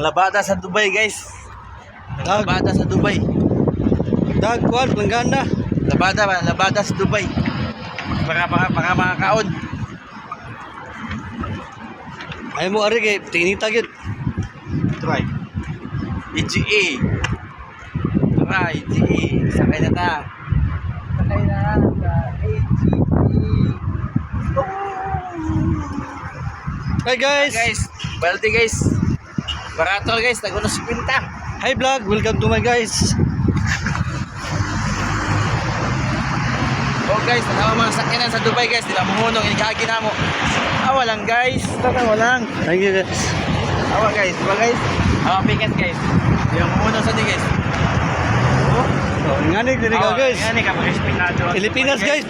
Labada sa Dubai, guys. Dag, Labada sa Dubai. kuan, planggana. Labada sa Dubai. Para mga kaon. Ay mo ari kay tinita gyud. Try. EGA. Try, EGA. Sakay na ta. Sakay na sa EGA. Hi guys. Guys, balde guys. Barato guys, naguno 50. Hi vlog, welcome to my guys. Oh guys, ang mga sakyanan sa Dubai guys, nila muhunong inigagi na mo. Awa lang guys, walang. Thank you guys. Awa guys, diba guys? Awa pikas guys. Yung muhunong sa di guys. Oh, ngani diri ka guys. Yan ka pag-espinado. Pilipinas guys,